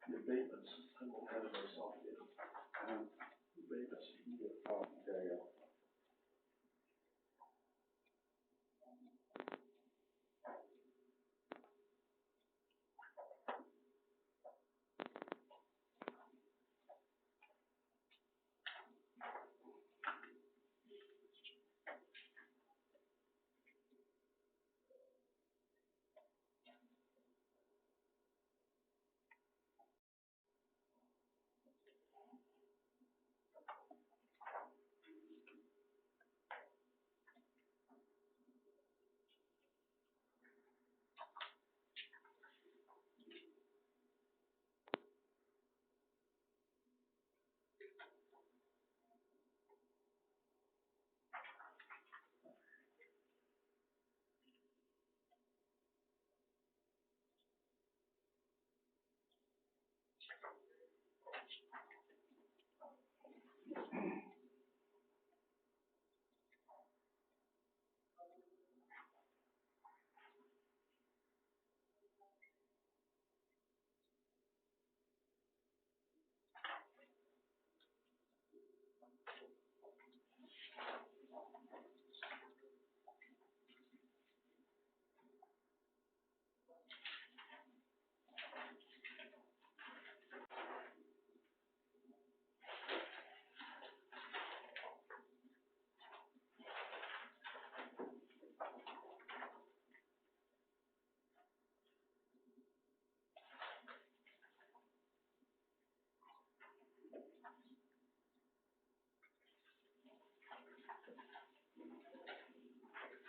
The abatements, I'm ahead of myself here. Abatements here. Oh, there you go.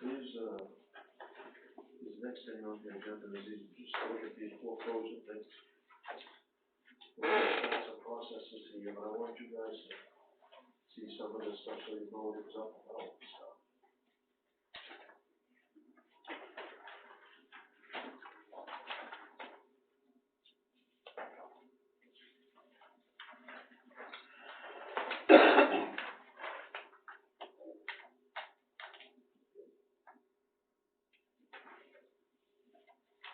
These next thing on the agenda is these, just look at these foreclosure things. That's a processes here, but I want you guys to see some of this stuff so you know what it's up about and stuff.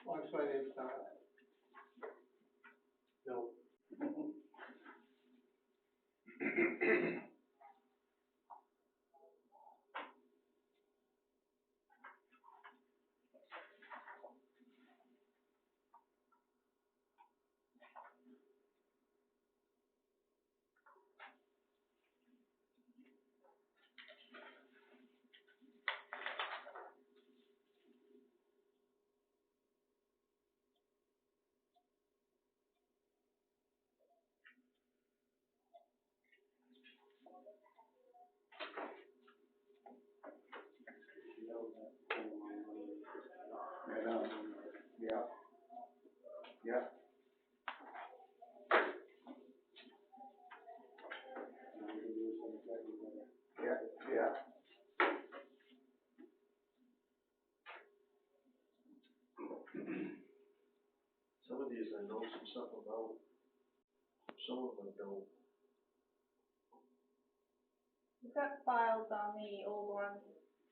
Watch my name start. No. Yeah. Yeah. Yeah, yeah. Some of these I know some stuff about, some of them I don't. We've got files on the old ones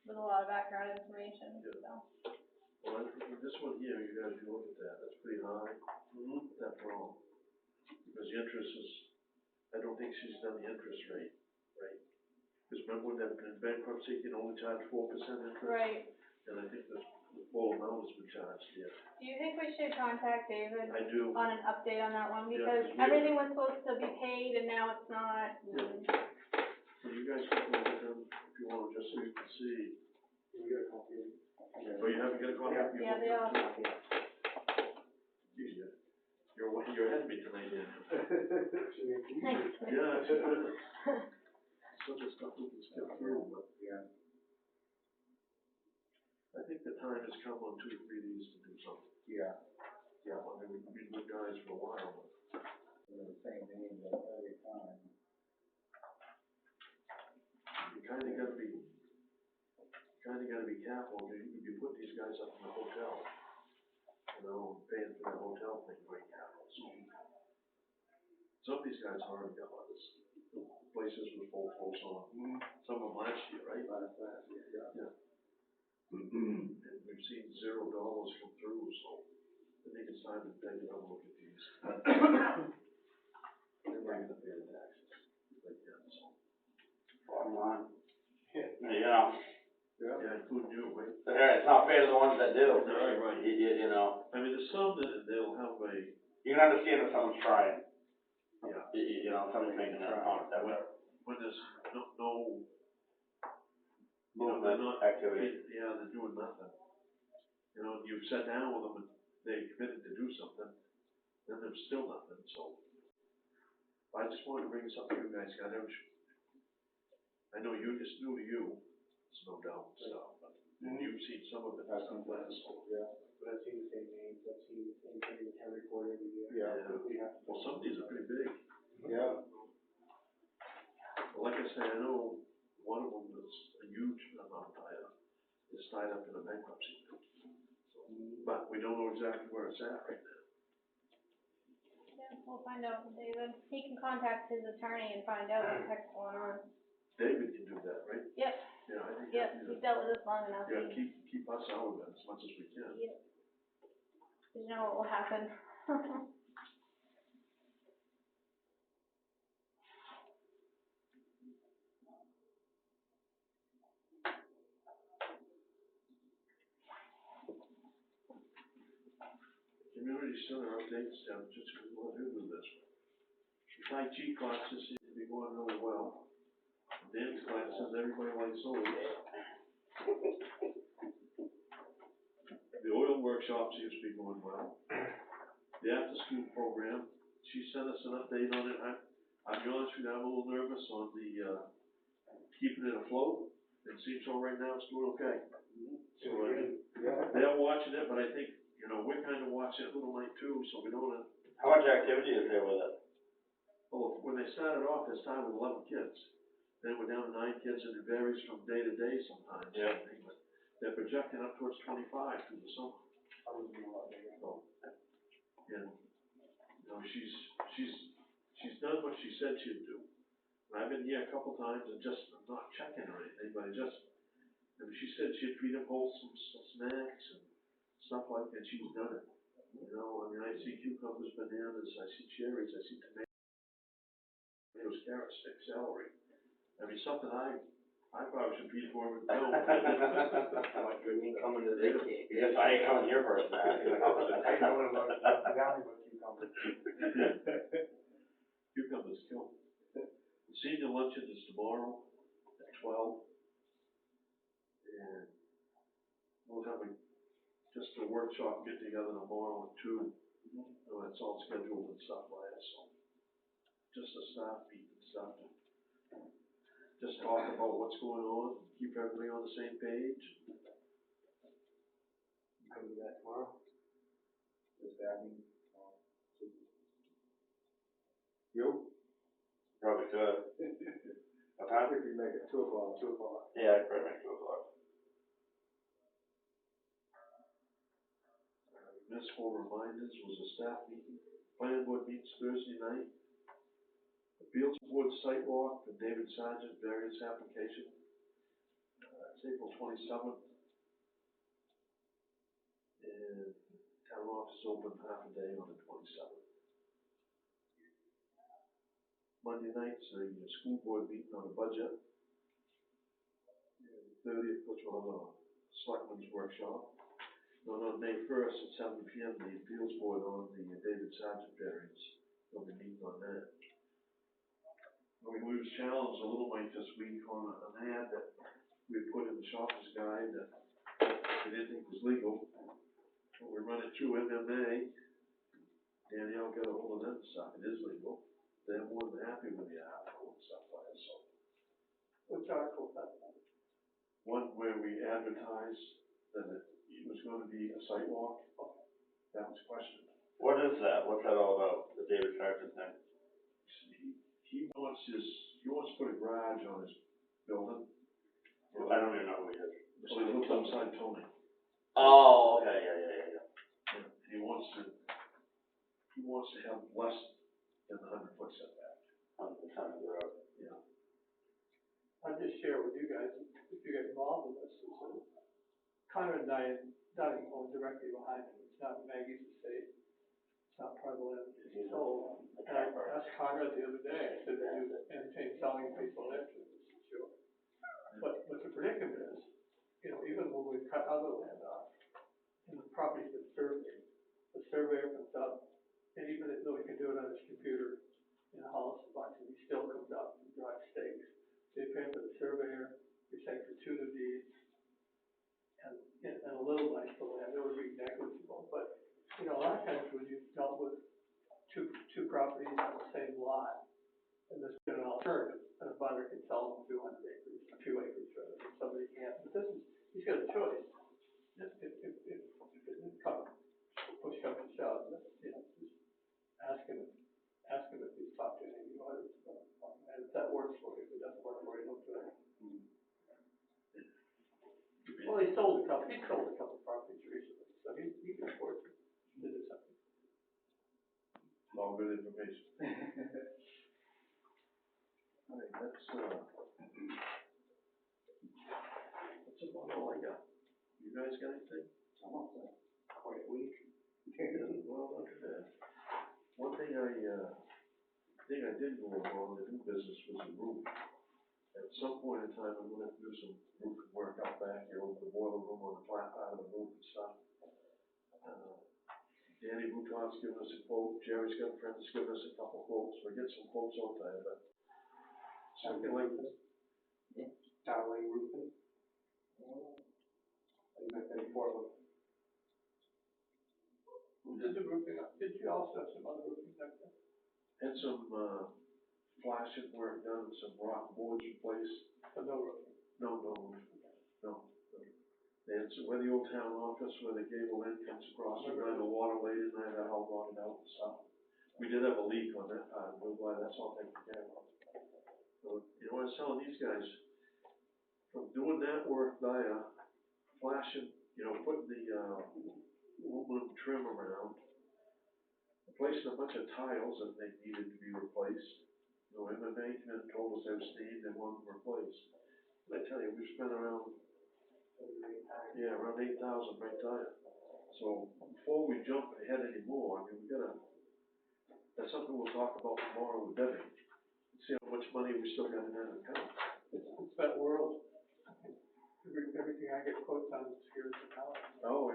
with a lot of background information, Yeah. so. Well, this one here, you guys can look at that, that's pretty high. That's wrong. Because the interest is, I don't think she's done the interest rate, right? Because remember when that in bankruptcy, you can only charge 4% interest? Right. And I think the full amount has been charged here. Do you think we should contact David I do. on an update on that one? Yeah, Because everything was supposed to be paid and now it's not. Yeah. So you guys can look at them if you want, just so you can see. We got a copy. Oh, you haven't got a copy? Yeah. Yeah, they all have copies. Geez, you're ahead of me tonight, Dan. Thanks. Yeah, some of the stuff we can skip through, but Yeah. I think the time has come on 2 or 3 days to do something. Yeah. Yeah, I mean, we've been good guys for a while, but. The same names every time. You kinda gotta be careful, if you put these guys up in the hotel, you know, paying for the hotel thing, very careful. Some of these guys already got others. The places was full on, some of them last year, right? Last year, yeah. Yeah. And we've seen $0 come through, so I think it's time to take another look at these. compared to the ones that do. Right. You know, I mean, there's some that they'll have a, you can understand if someone's trying, yeah, you know, someone's making that effort. when there's no Movement, activity. Yeah, they're doing nothing. You know, you've sat down with them and they committed to do something, then there's still nothing, so. I just wanted to bring this up to you guys, I know it's new to you, it's no doubt, stuff, but you've seen some of it, I've some seen of that, yeah, but I've seen the same names, I've seen the same thing in town report every year. Yeah. We have to- Well, some of these are pretty big. Yeah. Well, like I say, I know one of them that's a huge amount is tied up in a bankruptcy. So, but we don't know exactly where it's at right now. Yeah, we'll find out from David. He can contact his attorney and find out what the heck's going on. David can do that, right? Yep, Yeah, I think. yep, he's dealt with this long enough. Yeah, keep us out of it as much as we can. Yep. You know what will happen. Community center updates, just what to do this. The Tai Chi classes seem to be going really well. The dance classes, everybody likes those. The oil workshop seems to be going well. The after-school program, she sent us an update on it. I'll be honest with you, I'm a little nervous on the, keeping it afloat. It seems so right now it's doing okay. So, they're watching it, but I think, you know, we're kind of watching it a little night too, so we don't wanna. How much activity is there with it? Well, when they started off, they started with 11 kids. Then we're down to 9 kids, and it varies from day to day sometimes. Yeah. But they're projecting up towards 25 through the summer. I would be a lot bigger. So, and, you know, she's done what she said she'd do. And I've been here a couple times and just not checking or anything, but she said she'd feed them wholesome snacks and stuff like that. She's done it. You know, I mean, I see cucumbers, bananas, I see cherries, I see tomatoes, carrots, sticks, celery. I mean, something I probably should be for them. Like, you ain't coming to the daycare. Yes, I ain't coming here first, man. I know about cucumbers. Cucumbers kill. The senior luncheon is tomorrow at 12. And we'll have just a workshop get together tomorrow at 2. So that's all scheduled and stuff like that, so. Just a staff meeting and stuff. Just talk about what's going on, keep everybody on the same page. You come to that tomorrow? Just having, you? Probably could. What time if you make it 2 o'clock? Yeah, I'd probably make 2 o'clock. Municipal reminders was a staff meeting. Planning board meets Thursday night. Appeals board site walk for David Sargent, various application. It's April 27th. And town office open half a day on the 27th. Monday night's the school board meeting on the budget. And the 30th, which will have a selectmen's workshop. And on May 1st at 7 p.m., the appeals board on the David Sargent variance. They'll be meeting on that. We was challenged a little late this week on an ad that we put in the shopper's guide that we didn't think was legal. But we run it through MMA. Danielle got a hold of them and stuff. It is legal. They're more than happy with the article and stuff like that. So Which article is that? one where we advertised that it was going to be a site walk. That was questioned. What is that? What's that all about, the David Sargent thing? He wants to put a garage on his building. I don't even know who he is. So he lives outside Tony. Oh, okay, yeah. And he wants to have less than the 100-foot setback. On the side of the road. Yeah. I'll just share with you guys, if you get involved in this, is that Conrad and I don't own directly behind him. It's not Maggie's estate. It's not part of the land he's sold. And I asked Conrad the other day, I said, do you entertain selling people interest? He said, sure. But what the predicament is, you know, even when we cut other land off, property's been surveyed. The surveyor comes up, and even though he can do it on his computer in a Hollis box, he still comes up and drives stakes. So you're paying for the surveyor, you're saying for 2 new deeds, and a little nice for land, it would be negligible, but, you know, a lot of times when you've dealt with two properties on the same lot, and there's been an alternative, and a butter can sell them 200 acres, 2 acres rather, and somebody can't, but this is, he's got a choice. If it comes, push comes to shove, you know, just ask him if he's talked to any others, and if that works for you, if it doesn't work for you, don't do it. Well, he sold a couple properties recently, so he can afford to do something. All good information. All right, that's about all I got. You guys got anything? Quite a week. Well, not too bad. One thing I did go on the new business was the roof. At some point in time, I'm gonna have to do some roof work out back here over the boiler room on the flat part of the roof and stuff. Danny Bouton's given us a quote, Jerry's got a friend that's given us a couple quotes, we'll get some quotes out there, but something like this. Towering roofing. I met them before. Who did the roofing up? Did you also have some other roofing up there? Had some, flashing work done, some rock boards replaced. So no roofing? No. And so where the old town office, where the gable end comes across, where the water laid in there, that all rotted out and stuff. We did have a leak on that part, I'm glad that's all taken care of. So, you know, I was telling these guys, from doing that work there, flashing, you know, putting the, aluminum trim around, replacing a bunch of tiles that they needed to be replaced. You know, MMA came in and told us they were stained and wanted them replaced. And I tell you, we spent around $8,000 right there. So before we jump ahead anymore, I mean, that's something we'll talk about tomorrow with Debbie. See how much money we still got in that account. It's that world. Everything I get quotes on scares me out. Oh,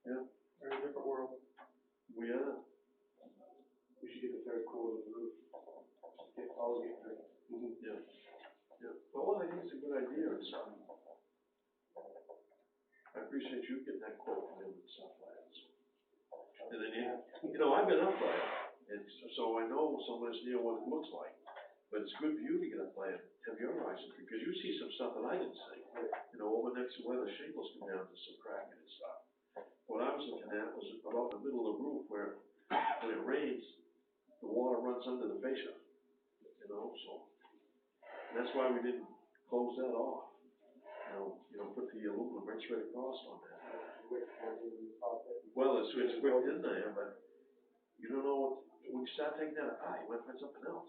yeah. Very different world. We are. We should get the third quote of the roof. Always get three. Yeah. Well, I think it's a good idea and stuff. I appreciate you getting that quote from him and stuff like that. And then, you know, I've been up by it, and so I know somewhere near what it looks like. But it's good for you to get up by it, have your eyes open, because you see some stuff that I didn't see. You know, over next to where the shingles come down to some cracking and stuff. What I was looking at was about the middle of the roof where, when it rains, the water runs under the fascia. You know, so that's why we didn't close that off. You know, put the aluminum right straight across on that. Well, it's whipped in there, but you don't know what, when you start taking that apart, you might find something else.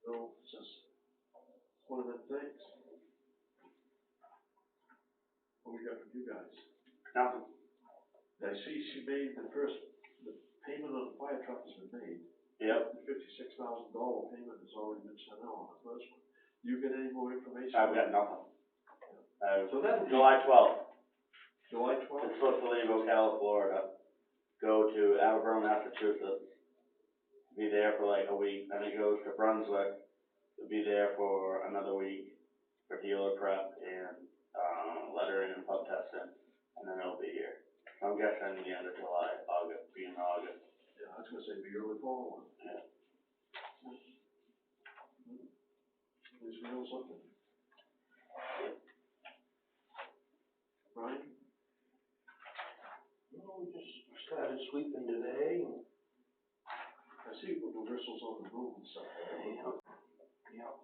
You know, it's just one of them things. What we got from you guys? Nothing. I see she made the payment on the fire truck has been made. Yep. The $56,000 payment has already been sent out on the first one. You get any more information? I've got nothing. So that'll be July 12th. July 12th? It's supposed to leave Ocala, Florida, go to Attleboro, Massachusetts, be there for like a week, then it goes to Brunswick, be there for another week for dealer prep and lettering and pub testing, and then it'll be here. I'm guessing the end of July, being August. Yeah, I was gonna say the early fall one. Yeah. At least we know something. Brian? Well, we just started sweeping today. I see you put the bristles on the roof and stuff. Yeah.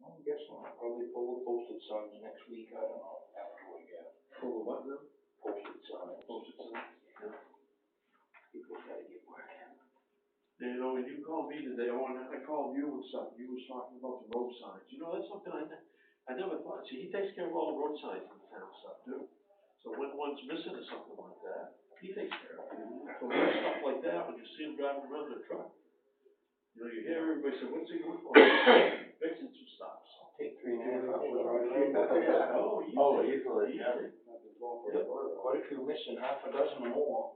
Well, I guess I'll probably pull the posted signs next week, I don't know, after we get Pull the what now? posted signs. Postage stamp? Yeah. People gotta get working. You know, when you called me today, I called you and stuff, you was talking about the road signs. You know, that's something I never thought. See, he takes care of all the road signs in the town stuff too. So when one's missing or something like that, he takes care of it. So little stuff like that, when you see him driving around in the truck, you know, you hear everybody say, what's he doing? Fixing some stuff. So. Take 3.5 hours. Oh, easy. Oh, easily, yeah. Easy. Quite a few missing, half a dozen or more.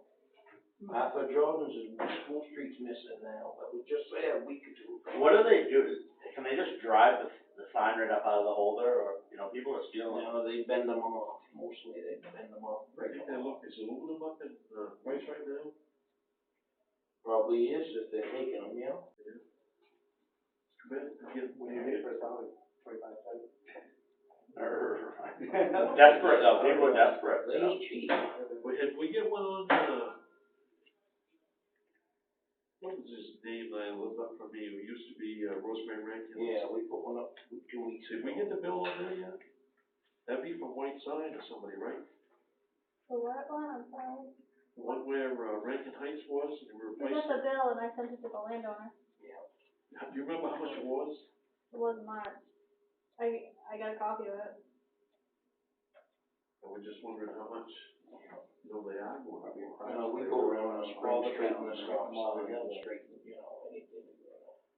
Half of Jordan's and School Street's missing now, that was just there a week or two ago. What do they do? Can they just drive the sign right up out of the holder, or, you know, people are stealing them? No, they bend them off, mostly they bend them off. I think they look, is aluminum up in, price right now? Probably is if they're taking them, yeah. Too bad, again, What do you need for a salary? 25 cents? Desperate though, people are desperate. They ain't cheap. We get one on, what was his name, that lived up from me, who used to be, Rosemary Rankin? Yeah, we put one up 2 weeks Did ago. we get the bill on there yet? That'd be from White Sign or somebody, right? The what one, I'm sorry? The one where, Rankin Heights was, and we I replaced got the it? bill and I sent it to the landowner. Do you remember how much it was? It wasn't March. I got a copy of it. I was just wondering how much, you know, they are going up. We go around the spring, straighten the stop sign, straighten, you know, anything.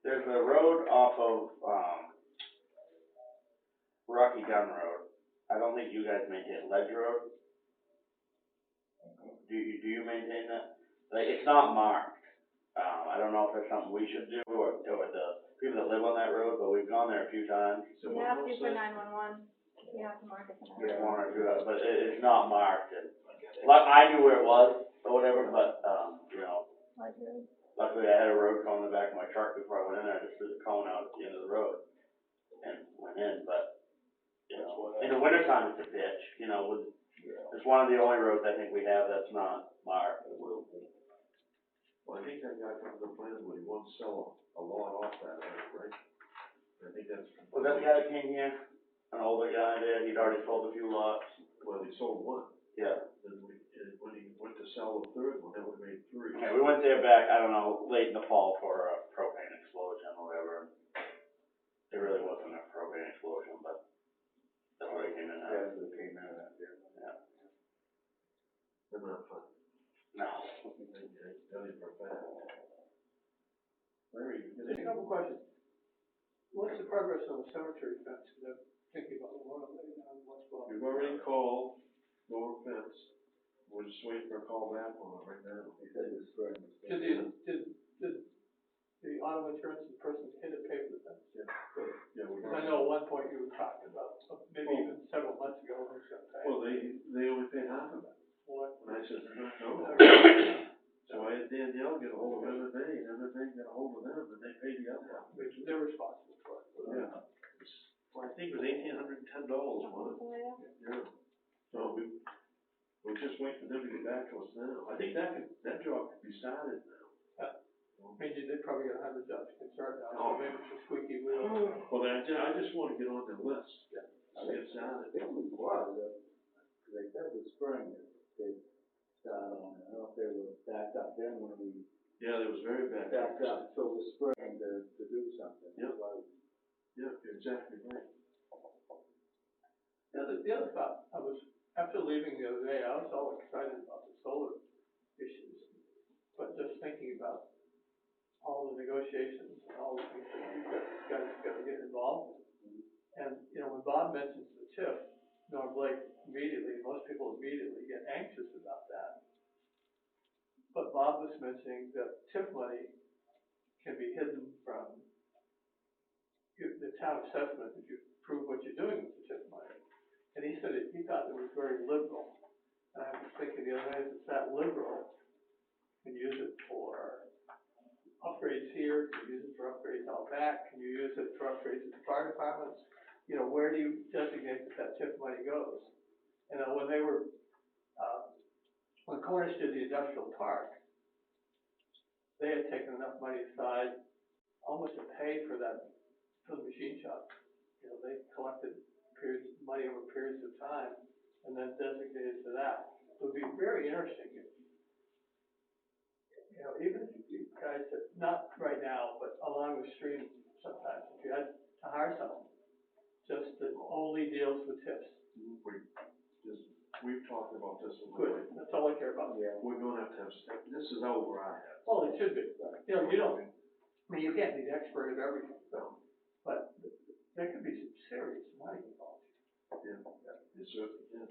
There's a road off of, Rocky Gun Road. I don't think you guys maintain Ledge Road. Do you maintain that? Like, it's not marked. I don't know if it's something we should do, or the people that live on that road, but we've gone there a few times. So You what have to house for that? 911. You have to mark it for Just 911. one or two, but it's not marked. And, I knew where it was, or whatever, but, you know, Like, really? luckily I had a road cone in the back of my truck before I went in there. I just threw the cone out at the end of the road and went in, but, you know, in the wintertime it's a bitch, you know, it's one of the only roads I think we have that's not marked. Well, I think that guy from the plan, when he wants to sell a lot off that, right? I think that's. Was that the guy that came here? An older guy there, he'd already sold a few lots. Well, he sold one, Yeah. then when he went to sell the third one, then we made 3. Okay, we went there back, I don't know, late in the fall for a propane explosion or whatever. It really wasn't a propane explosion, but that's what it came in at. Yeah, that's what it came out at, yeah. They're not fun. No. I tell you for a fact. Larry, you Just a gonna, couple questions. What's the progress on the cemetery fence? Because I'm thinking about Memorial Day down in West Boston. we've already called, Lower Fence, we're just waiting for a call back on it right now. He said it was spring. Did the auto insurance and person's hit it pay for the fence? Yeah, we've Because I already. know at one point you were talking about, maybe even several months ago, who's gonna pay. Well, they only paid half of it, What? and I said, no. So I had Danielle get a hold of MMA, and MMA got a hold of them, and they paid the other half. Which they're responsible for it. Yeah. Well, I think it was $1,810, wasn't Something like that. it? Yeah. So we're just waiting for them to get back to us now. I think that job could be started now. I mean, they probably got 100 jobs to start now, Oh. so maybe it's a squeaky wheel. Well, I just wanna get on their list. Yeah. Get started. I think it was, because they said the spring, they started on it. I don't know if they were backed up then when we Yeah, there was very bad. backed up till the spring to do something. Yep. Like, Yeah, you're exactly right. The other thought, after leaving the other day, I was all excited about the solar issues, but just thinking about all the negotiations and all the things that you guys gotta get involved in. And, you know, when Bob mentions the TIF, Norm Blake immediately, most people immediately get anxious about that. But Bob was mentioning that TIF money can be hidden from the town assessment if you prove what you're doing with the TIF money. And he said he thought it was very liberal. And I was thinking the other day, if it's that liberal, you can use it for upgrades here, can you use it for upgrades out back, can you use it for upgrades at the fire departments? You know, where do you designate that TIF money goes? You know, when they were, when Cornish did the industrial park, they had taken enough money aside almost to pay for that, for the machine shop. You know, they collected money over periods of time and then designated to that. It would be very interesting if, you know, even if you guys, not right now, but along the stream sometimes, if you had to hire someone, just that only deals with tips. We've talked about this a little Good, bit. that's all I care about. yeah. We're gonna have to have, this is over our heads. Well, it should be. You know, I mean, you can't be the expert of everything, but there could be some serious money involved. Yeah, it certainly can.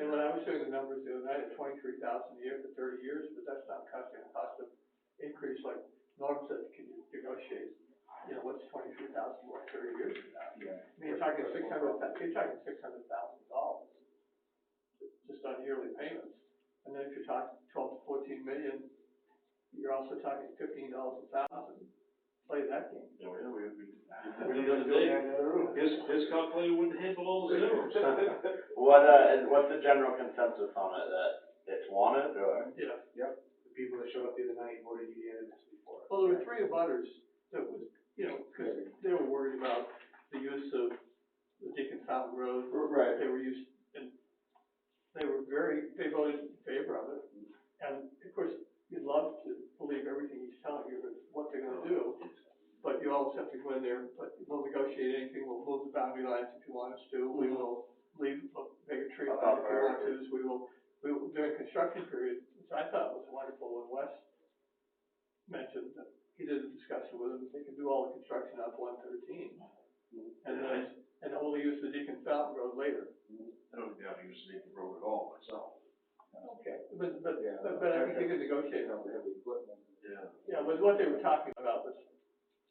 And when I was doing the numbers the other night, at 23,000 a year for 30 years, but that's not costing a cost of increase like Norm said, can you negotiate? You know, what's 23,000 more 30 years from now? Yeah. I mean, you're talking $600,000 just on yearly payments. And then if you're talking 12 to 14 million, you're also talking $15 a thousand. Play that game. Yeah, his calculator wouldn't handle all the zeros. What's the general consensus on it, that it's wanted, or? Yeah. Yep, the people that showed up the other night voted unanimously for it. Well, there were 3 abutters that was, you know, because they were worried about the use of the Deacon Fountain Road. Right. They voted in favor of it. And of course, you'd love to believe everything he's telling you, but what they're gonna do. But you always have to go in there, but we'll negotiate anything, we'll move the boundary lines if you want us to, we will leave a bigger tree line if you want to, we will, during construction period, which I thought was wonderful when Wes mentioned that he did a discussion with them, they can do all the construction up 113. And only use the Deacon Fountain Road later. I don't think I've used the road at all myself. Okay. But I think you can negotiate. Yeah. Yeah, but what they were talking about was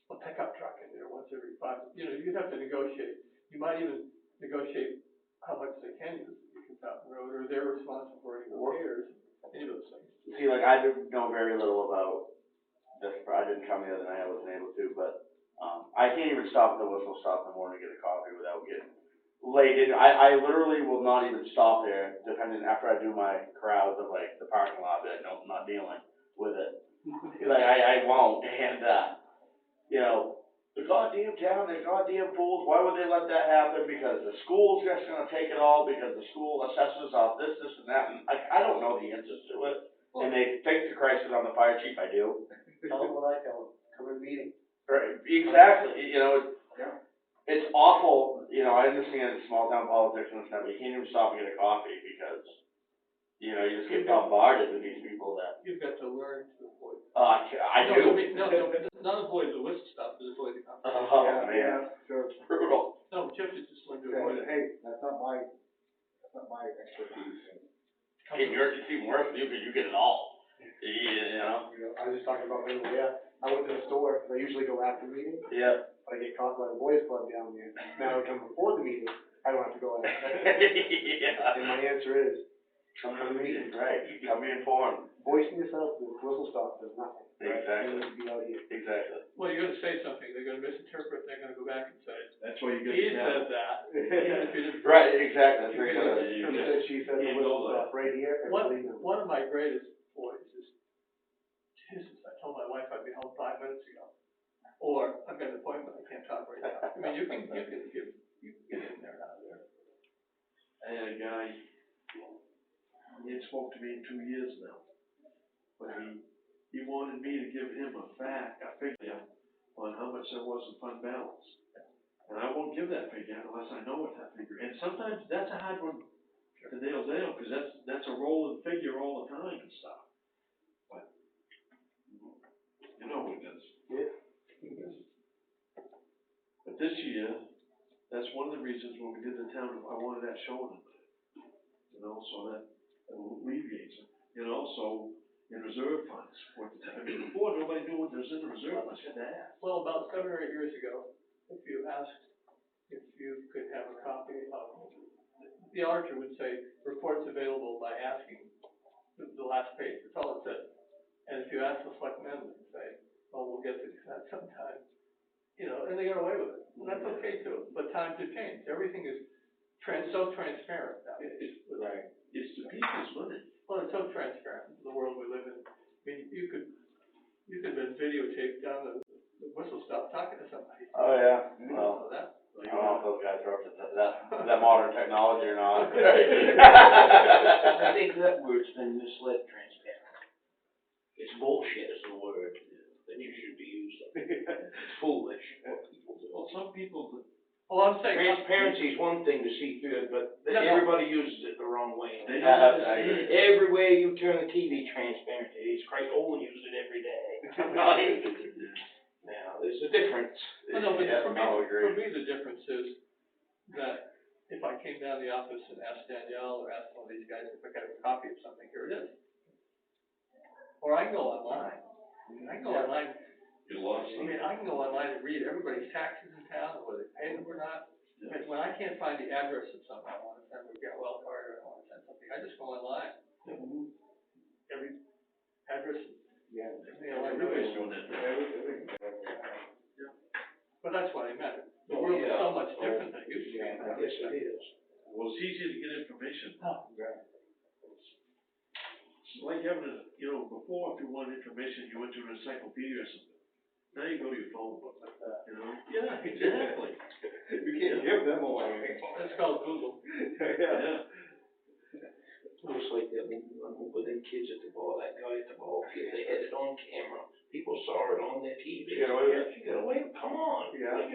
a pickup truck in there once every 5, you know, you'd have to negotiate. You might even negotiate how much they can use the Deacon Fountain Road, or they're responsible for any repairs, any of those things. See, like, I know very little about this, I didn't come the other night, I wasn't able to, but, I can't even stop at the whistle stop in the morning to get a coffee without getting laid in. I literally will not even stop there, depending, after I do my crowds of, like, the parking lot, that I'm not dealing with it. Like, I won't, and, you know, the goddamn town, the goddamn fools, why would they let that happen? Because the school's just gonna take it all, because the school assesses off this, and that, and I don't know the answers to it. And they think to Christ that I'm the fire chief, I do. Tell them what I tell them, come to the meeting. Right, exactly, you know, it's awful, you know, I understand small town politics and stuff, but you can't even stop and get a coffee because, you know, you just get bombarded with these people that. You've got to learn to avoid. I do. No, not avoid the whistle stop, but avoid the conversation. Oh, man, Sure. it's brutal. No, Jeff just learned to avoid it. Hey, that's not my expertise. And it's even worse for you because you get it all, you know? You know, I was just talking about lately, I went to the store, I usually go after the meeting, Yeah. but I get caught by the boys club down there. Now I come before the meeting, I don't have to go after. Yeah. And my answer is, Come to the meeting, right, come be informed. voicing yourself with whistle stop does nothing. Right? Exactly. You need to be out here. Exactly. Well, you're gonna say something, they're gonna misinterpret, they're gonna go back and say, That's why you get he the said that. Even if you didn't. Right, exactly, that's You right. gotta- He said, she said, the whistle stop right here, and believe them. One of my greatest boys is, Jesus, I told my wife I'd be home 5 minutes ago. Or, I've got an appointment, I can't talk right now. I mean, you can get in there and out of there. I had a guy, he had spoke to me in 2 years now, but he wanted me to give him a figure on how much there was in fund balance. And I won't give that figure unless I know what that figure is. And sometimes that's a hard one to nail down, because that's a rolling figure all the time and stuff. But, you know what it is. Yeah. But this year, that's one of the reasons when we did the town, I wanted that shown in there. You know, so that alleviates it. And also in reserve funds. I mean, before, nobody knew what was in the reserve funds, you had to ask. Well, about 7 or 8 years ago, if you asked if you could have a copy of, the auditor would say, reports available by asking the last page, that's all it said. And if you ask the selectmen, they'd say, oh, we'll get to that sometime. You know, and they get away with it. And that's okay too, but times have changed. Everything is so transparent now. Right. It's the people's money. Well, it's so transparent, the world we live in. I mean, you could have videotaped down the whistle stop talking to somebody. Oh, yeah, You well, know that? I don't know if those guys are up to that modern technology or not. I think that word's been misled, transparent. It's bullshit is the word that you should be using. It's foolish what people do. Well, some people, Well, I'm saying. Transparency is one thing to see through, but No, no. everybody uses it the wrong way. they don't understand. Every way you turn the TV, transparent. Jesus Christ, Olin uses it every day. Now, there's a difference. Well, no, but Yeah, for I'll agree. me, the difference is that if I came down to the office and asked Danielle or asked one of these guys if I got a copy of something, here it is. Or I can go online. I can go online. You lost I mean, I can go online and read everybody's taxes in town, whether they pay them or not. And when I can't find the address of something I wanna send, or get well card, or I wanna send something, I just go online. Every address, Yeah. everything I wanna do Everybody's is, doing that now. but that's what I meant. The world is so much different than it used to be. Yeah, Yes, it is. Well, it's easier to get information. Oh, It's like having a, before, if you wanted information, you went to an encyclopedia or something. Now you go to your phone book, Yeah, exactly. You can't give them away. That's called Google. Yeah. Looks like that one with them kids at the ball, that guy at the ball field, they had it on camera. People saw it on their TV. Get away with it? She got away, come on. Yeah.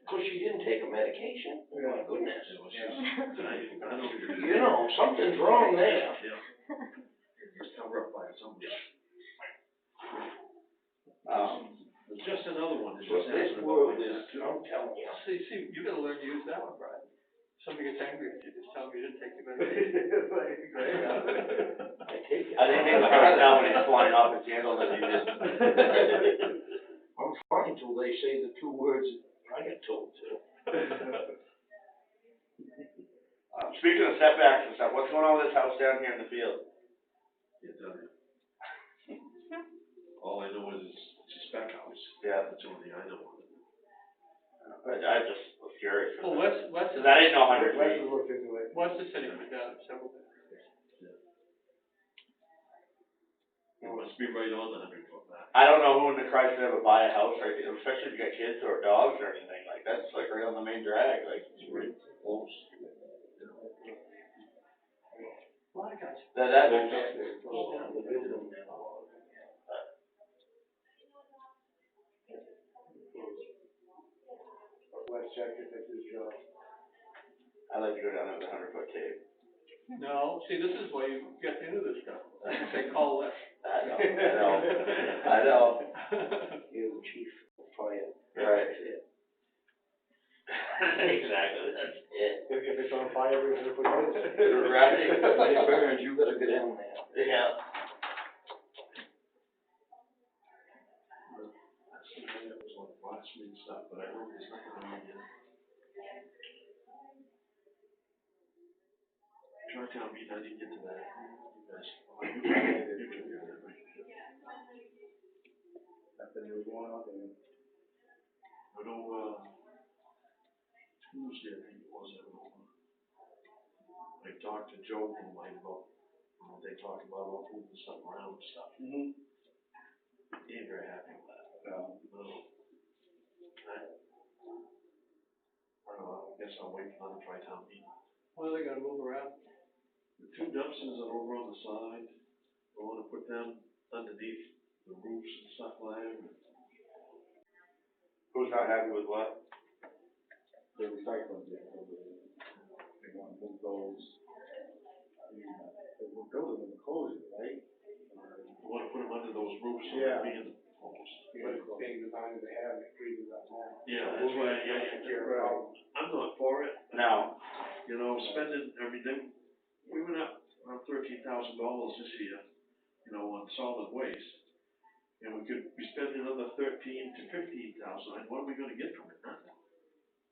Cause she didn't take a medication? Oh my goodness. I don't. You know, something's wrong there. Yeah. It's covered up by somebody. It's just another one. It's So just this happening world like is, that, too. I'm telling you. See, you gotta learn to use that one, Brian. Somebody gets angry at you, just tell them you didn't take your medication. I take it. I think people can tell when he's flying off his handle that he didn't. I'm fine till they say the two words I get told to. Speaking of setbacks and stuff, what's going on with this house down here in the field? Yeah, tell you. All I know is it's a spec house. Yeah. That's the only thing I know. I just was curious. Well, Wes Cause I didn't know 100 Let's feet. look into it. the city put down several things. It must be right on the 100-foot mark. I don't know who in the Christ would ever buy a house right there, especially if you got kids or dogs or anything like that. It's like right on the main drag, like it's really close. A lot of guys. That's Let's check if it's his job. I like to go down there with a 100-foot tape. No, see, this is why you get into this stuff. I say call Wes. I know. You're the chief of fire. Right. That's it. Exactly, that's it. If it's on fire, we're gonna put it Right. When it burns, you gotta go down there. Yeah. That's the thing that was like last week stuff, but I know there's nothing on it yet. Tri-town meeting, I didn't get to that. You guys, you took care of that, right? Nothing new going on there. I know, Tuesday, I think it was, I talked to Joe from Light about, they talked about all moving stuff around and stuff. Mm-hmm. He ain't very happy with that. No. I don't know, I guess I'll wait for another tri-town meeting. What are they gonna move around? The two dumpsters are over on the side, I wanna put them underneath the roofs and stuff like that. Who's not happy with what? The recycling bin, they want to move those. I mean, we're building them closing, right? I wanna put them under those roofs, so Yeah. they're being almost. But it's being designed as they have, it freezes up now. Yeah, that's right, yeah. I'm not for it. No. Spending everything, we went up around $13,000 this year, on solid waste. And we could be spending another 13 to 15,000, like, what are we gonna get from it? Nothing.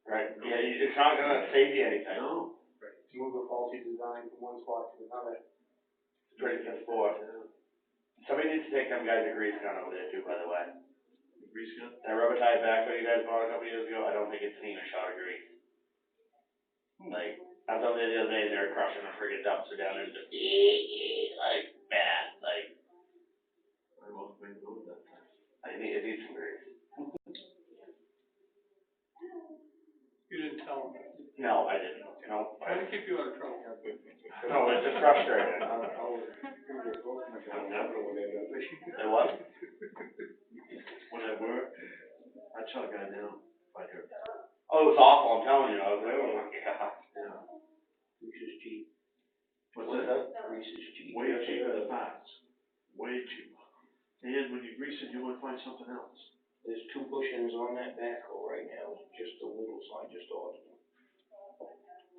Right, yeah, it's not gonna save you anything. No. Right, to move a faulty design from one spot to another. It's pretty straightforward. Somebody needs to take them guys to grease gun over there too, by the way. Grease gun? That rubber tire backhoe you guys bought a couple years ago, I don't think it's seen a shot of grease. Like, I was over there the other day and they were crushing a friggin' dumpster down there and just, like, bad, like, I won't bring those that time. it needs some grease. You didn't tell them. No, I didn't, Trying to keep you out of trouble. No, it's just frustrating. I was, I'm never with it. It was? When I worked, I'd shut a guy down if I heard that. Oh, it was awful, I'm telling you, I was like, oh my god. Yeah. Grease is cheap. What's that? Grease is cheap. Way cheaper than parts. Way cheaper. And when you grease it, you might find something else. There's 2 bushings on that backhoe right now, just the little, so I just ordered them.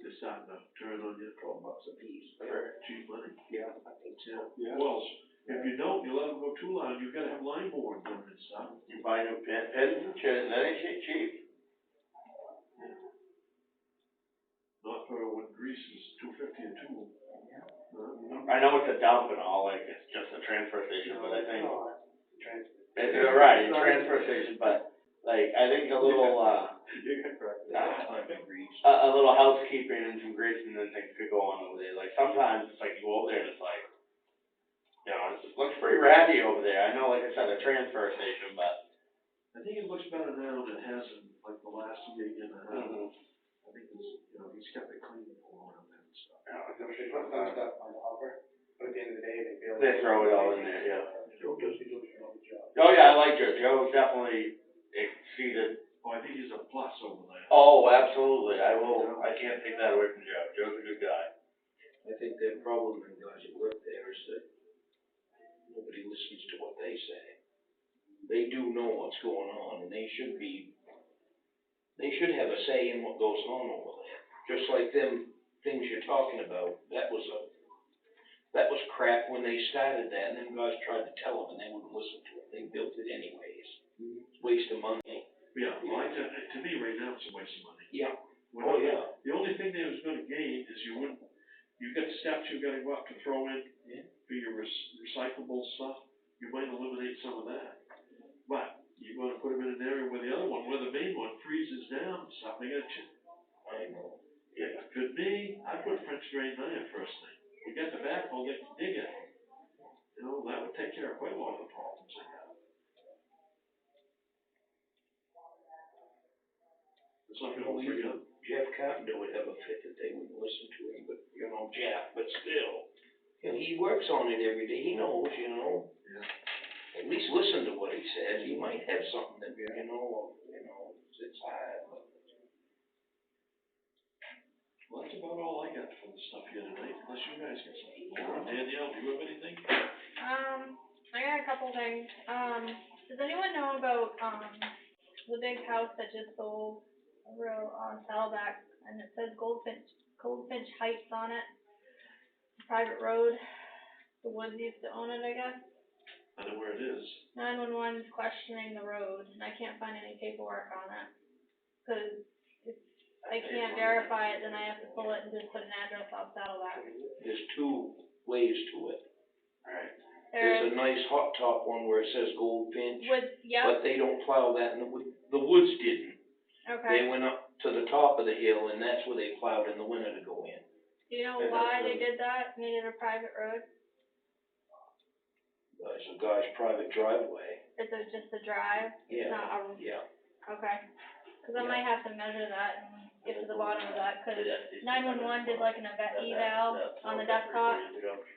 It's starting to turn on you. $12 a piece. Cheap money. Yeah, I think so. Yeah. Well, if you don't, you let them go too long, you gotta have line board done and stuff. You buy new pins and shit, and that ain't shit cheap. Not for when grease is $2.50 a tube. I know it's a dump and all, like, it's just a transfer station, but I think, Transfer. right, a transfer station, but, like, I think a little, You get correct. a little housekeeping and some greasing and things could go on over there. Like, sometimes it's like you go over there and it's like, you know, it looks pretty ratty over there. I know, like I said, a transfer station, but. I think it looks better now than it has in like the last year and a half. Mhm. I think it's, you know, he's kept it clean for a while now and stuff. Yeah, They put some stuff on the hopper, but at the end of the day, they feel. they throw it all in there, yeah. Joe does a good job. Oh, yeah, I like Joe. Joe definitely exceeded. Oh, I think he's a plus over there. Oh, absolutely. I can't take that away from Joe. Joe's a good guy. I think their problem, and guys who work there, is that nobody listens to what they say. They do know what's going on, and they should have a say in what goes on over there. Just like them things you're talking about, that was crap when they started that, and them guys tried to tell them, and they wouldn't listen to it. They built it anyways. It's a waste of money. Yeah, well, to me, right now, it's a waste of money. Yeah. Well, Oh, yeah. The only thing they was gonna gain is you got steps you gotta go up to throw in for your recyclable stuff. You might eliminate some of that. But you're gonna put them in an area where the other one, where the main one freezes down and stuff, they gotta I know. if it could be, I'd put French drain there first thing. We get the backhoe, they can dig it. You know, that would take care of quite a lot of the problems they have. It's not gonna bring up. Jeff Carpenter would have a fit that they wouldn't listen to him, but, you know, Jeff, but still. You know, he works on it every day, he knows, you know. Yeah. At least listen to what he says, he might have something that, you know, it's hard, but. Well, that's about all I got for the stuff here tonight, unless you guys got something more. Danielle, do you have anything? I got a couple things. Does anyone know about, the big house that just sold over on Saddleback, and it says Goldfinch Heights on it? Private road. The Woods used to own it, I guess. I know where it is. 911's questioning the road, and I can't find any paperwork on it. Cause if I can't verify it, then I have to pull it and just put an address off Saddleback. There's two ways to it. Alright. There's a nice hot top one where it says Goldfinch. Woods, yep, But they don't plow that, and the Woods didn't. okay. They went up to the top of the hill, and that's where they plowed in the winter to go in. Do you know And why that's they did that? Made it a private road? It's a guy's private driveway. It's just a drive? It's Yeah. not a, Yeah. okay. Cause I Yeah. might have to measure that and get to the bottom of that, cause 911 did like an eval on the desktop,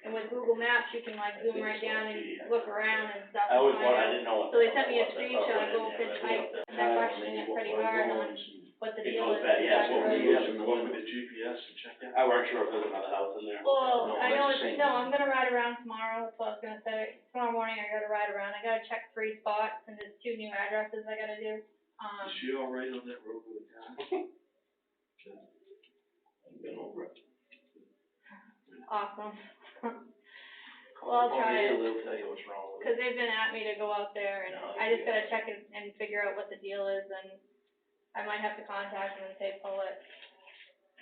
and with Google Maps, you can like zoom right down and look around and stuff. I always and wanted, I find didn't know what. out. So they sent me a that was. screenshot of Goldfinch Heights, and they're questioning it pretty hard on what the It deal goes is. back, with yeah, that what road. we use in the Go up winter. with the GPS and check that. I weren't sure if there was another house in there. Well, No, I know that's the it's, same. no, I'm gonna ride around tomorrow, that's what I was gonna say. Tomorrow morning I gotta ride around, I gotta check 3 spots, and there's 2 new addresses I gotta do. Is she all right on that road with the car? I've been over it. Awesome. Well, I'll try it. They'll tell you what's wrong with it. Cause they've been at me to go out there, and No, I just gotta check it and figure out what the deal is, and I might have to contact them and say pull it.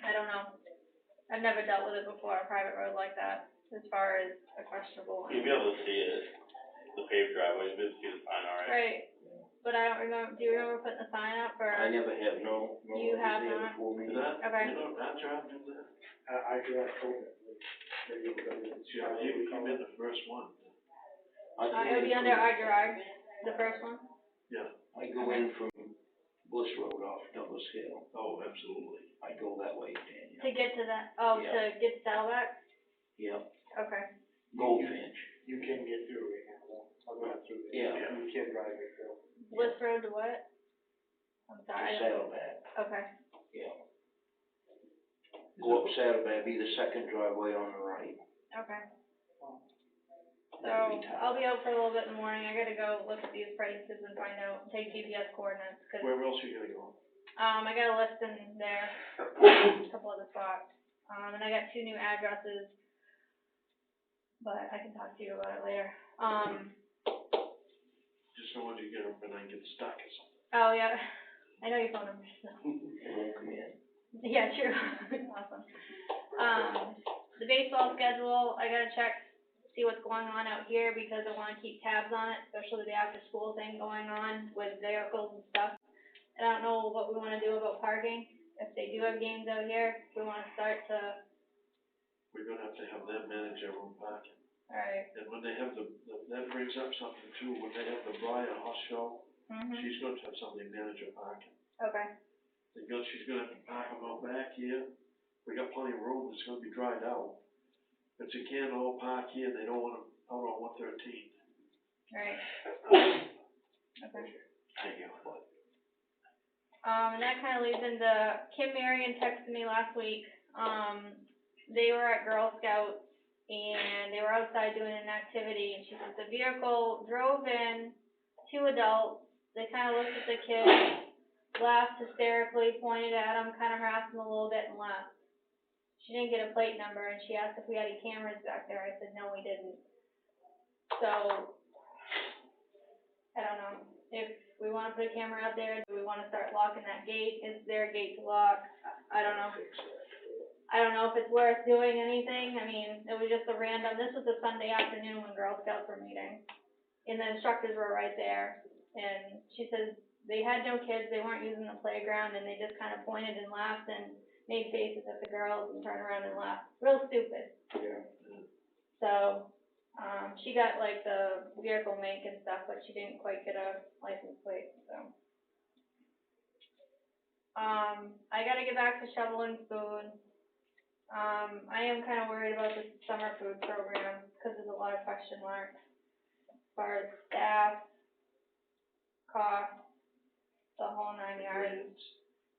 I don't know. I've never dealt with it before, a private road like that, as far as a questionable one. You'll be able to see it, the paved driveway, you'll be able to see the sign, alright? Right, but I don't remember, do you remember putting the sign up, or? I never have, no. You have not? Before me. Is that, Okay. you know, that job do that? I do have COVID. Yeah, you've been the first one. It'll be under our garage, the first one? Yeah. I go in from Bliss Road off Douglas Hill. Oh, absolutely. I go that way, Daniel. To get to that, Yeah. to get to Saddleback? Yep, Okay. Goldfinch. You can get through right now, though. I'll go through there. Yeah. You can drive it through. Bliss Road to what? I'm sorry, I don't, Saddleback, okay, yeah. Go up Saddleback, be the second driveway on the right. okay. So, I'll be out for a little bit in the morning, I gotta go look at these prices and find out, take GPS coordinates, cause, Where else are you gonna go? I got a list in there, a couple other spots, and I got 2 new addresses, but I can talk to you about it later. Just don't want you to get up and I get stuck or something. Oh, yeah, I know your phone number, so. It won't come in. Yeah, true. Awesome. The baseball schedule, I gotta check, see what's going on out here because I wanna keep tabs on it, especially with the after school thing going on with vehicles and stuff. And I don't know what we wanna do about parking. If they do have games out here, we wanna start to, We're gonna have to have them manage their own parking. alright. And when they have that brings up something too, when they have the Briar House Show, she's going to have somebody manage her parking. Okay, She's gonna have to park them out back here. We got plenty of room, it's gonna be dried out. But you can't all park here, they don't want them out on 113. alright. Okay. Thank you. And that kinda leads into, Kim Marion texted me last week, they were at Girl Scouts, and they were outside doing an activity, and she said the vehicle drove in, 2 adults, they kinda looked at the kid, laughed hysterically, pointed at him, kinda harassed him a little bit and left. She didn't get a plate number, and she asked if we had any cameras back there, I said, no, we didn't. So, I don't know, if we wanna put a camera out there, do we wanna start locking that gate, is there a gate to lock, I don't know. I don't know if it's worth doing anything, I mean, it was just a random, this was a Sunday afternoon when Girl Scouts were meeting, and the instructors were right there, and she says they had no kids, they weren't using the playground, and they just kinda pointed and laughed and made faces at the girls and turned around and laughed, real stupid. Yeah. So, she got like the vehicle make and stuff, but she didn't quite get a license plate, so. I gotta get back to shoveling food. I am kinda worried about this summer food program, cause there's a lot of question marks. As far as staff, cost, the whole 9 yards.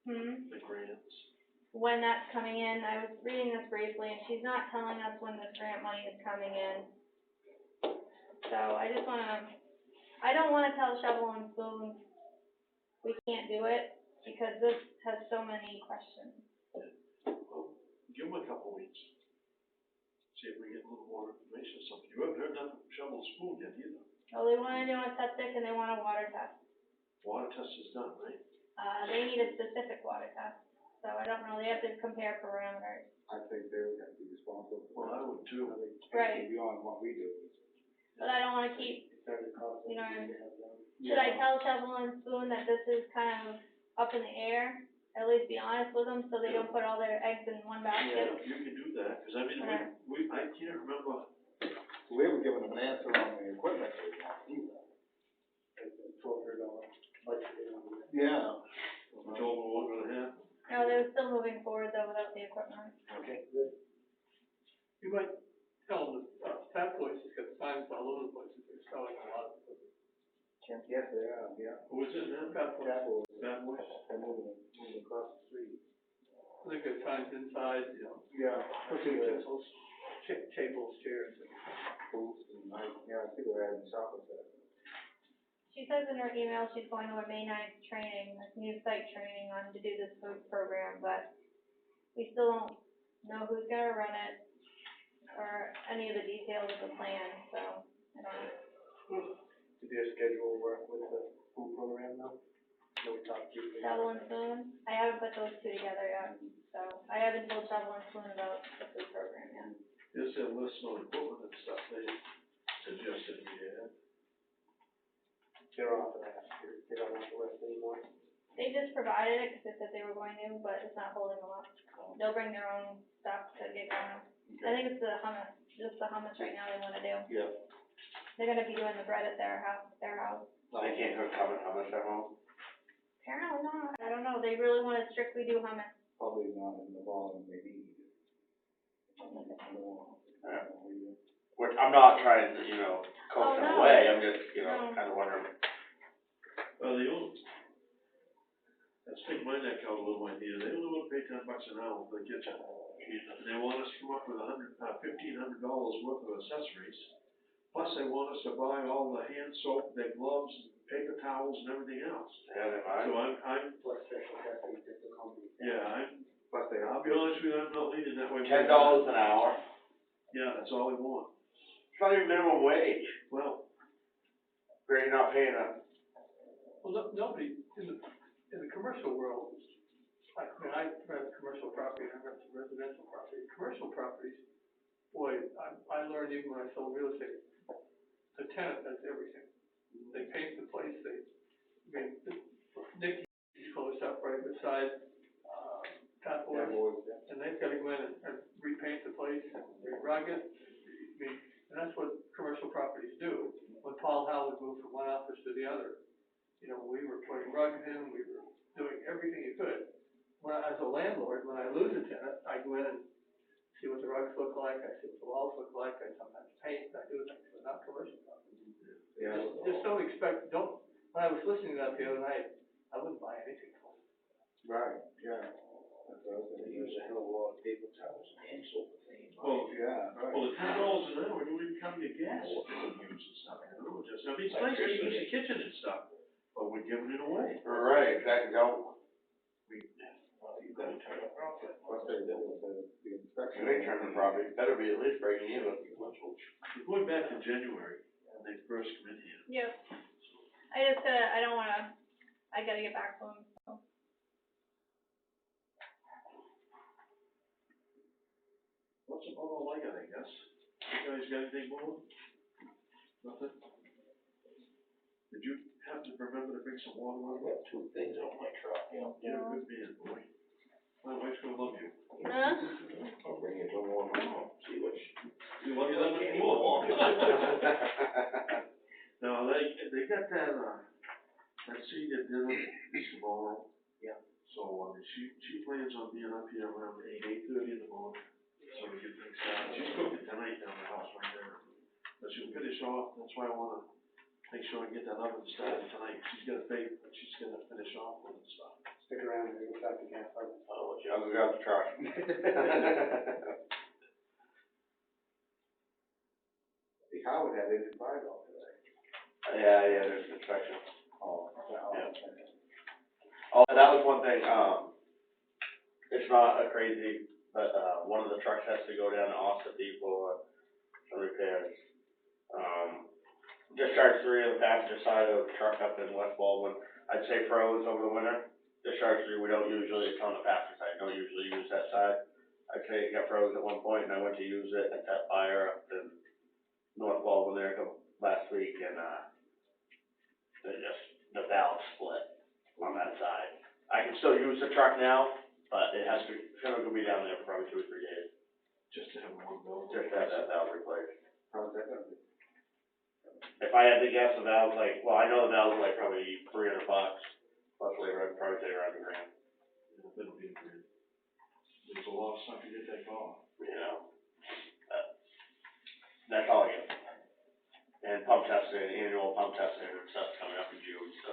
The grants. When that's coming in, I was reading this briefly, and she's not telling us when this grant money is coming in. So I don't wanna tell Shovel and Spoon we can't do it, because this has so many questions. Well, give them a couple weeks. See if we get a little more information or something. You haven't heard nothing from Shovel Spoon yet either. Well, they wanna do a septic and they want a water test. Water test is done, right? They need a specific water test, so I don't know, they have to compare parameters. I think they would have to be responsible for Well, I would too. Right. beyond what we do. But I don't wanna keep, Started costing. you know, to have them. should I tell Shovel and Spoon that this is kind of up in the air? At least be honest with them, so they don't put all their eggs in one basket? Yeah, you can do that, cause I mean, Alright. I can't remember. We haven't given them an answer on the equipment either. $1,200 budget. Yeah. We told them what was gonna happen. No, they're still moving forward though without the equipment. Okay, good. You might tell them that, Fat Boys has got signs all over the place, that they're selling a lot of food. Yes, they are, yeah. Who is it now? Fat Boys, Cattle, Bad Boys? they're moving across the street. they've got signs inside, you know, Yeah. cooking utensils, tables, chairs. Booths and I see they're adding shopping center. She says in her email she's going to a May 9th training, this new site training on to do this food program, but we still don't know who's gonna run it or any of the details of the plan, so I don't know. Did their schedule work with the food program though? No, we talked to you. Shovel and Spoon, I haven't put those 2 together yet, so I haven't told Shovel and Spoon about the food program yet. Just a list of equipment and stuff they suggested we had. They're off of that, they don't want the list anymore. They just provided it because they said they were going to, but it's not holding them up. They'll bring their own stuff to get going. I think it's the hummus, just the hummus right now they wanna do. Yeah. They're gonna be doing the bread at their house. They can't cook hummus at home? Apparently not, I don't know, they really wanna strictly do hummus. Probably not in the volume they need. Which, I'm not trying to, coax Oh, them no. away, I'm just, No. kinda wondering. The only, let's take my neck out a little idea, they only wanna pay $10 an hour for the kitchen. And they want us to come up with $1,500 worth of accessories, Plus they want us to buy all the hand soap, their gloves, paper towels and everything else. Yeah, they So might. I'm, Plus special testing, just the company. yeah, Plus they I'll have. be honest with you, I'm not leaning that way. $10 an hour. Yeah, that's all they want. It's not even minimum wage. Well, You're not paying them. Well, nobody, in the commercial world, I mean, I rent commercial property, and I rent some residential property. Commercial properties, boy, I learned even when I sold real estate, the tenant does everything. They paint the place, Nick closed up right beside, Pat Boyd, and they've gotta go in and repaint the place, re-rug it. I mean, and that's what commercial properties do. When Paul Howard moved from one office to the other, you know, we were putting rugs in, we were doing everything you could. As a landlord, when I lose a tenant, I go in and see what the rugs look like, I see what the walls look like, I sometimes paint, I do things, but not commercial properties. Yeah. Just don't expect, when I was listening to that the other night, I wouldn't buy anything from it. Right, yeah. That's what I was They gonna use a hell of a lot of paper towels and hand soap and things. well, Yeah, right. well, the $10 an hour don't even cover your gas that we use and stuff, you know, just, I mean, it's nice to use the kitchen and stuff, but we're giving it away. Right, exactly, don't. You gotta turn it off. Plus they did the inspection. You ain't turning property, better be at least breaking even. We're going back to January, when they first come in here. Yep. I don't wanna, I gotta get back to him, so. What's about all I got, I guess? You guys got anything more? Nothing? Did you have to remember to bring some water I've with you? got two things on my truck, you know. You're a good man, boy. My wife's gonna love you. I'll bring it to one home, see what You love you that much more. No, they got that senior dinner is tomorrow. Yeah. So, she plans on being up here around 8:30 in the morning, so we get things started. She's cooking tonight down the house right there. But she'll finish off, that's why I wanna make sure I get that oven started tonight. She's gonna bake, but she's gonna finish off with it and stuff. Stick around and go back to campfire. I'll let you, I'll go grab the truck. See, Howard had his advice on today. Yeah, there's an inspection. Oh, Yeah. okay. Oh, and that was one thing, it's not a crazy, but, one of the trucks has to go down to Ossipee for some repairs. Discharge 3 on the passenger side of the truck up in West Baldwin, I'd say froze over the winter. Discharge 3, we don't usually, it's on the passenger side, don't usually use that side. I'd say it got froze at one point, and I went to use it at that fire up in North Baldwin there last week, and, the valve split on that side. I can still use the truck now, but it's gonna be down there for probably 2 or 3 days, Just to have one bill. just to have that valve replaced. How's that gonna be? If I had to guess, the valve's I know the valve's probably $300, plus labor, I'd probably say around $1,000, Yeah, it'll be a grand. There's a lot of stuff you get that off. you know. That's all I got. And pump testing, annual pump testing and stuff coming up in June, so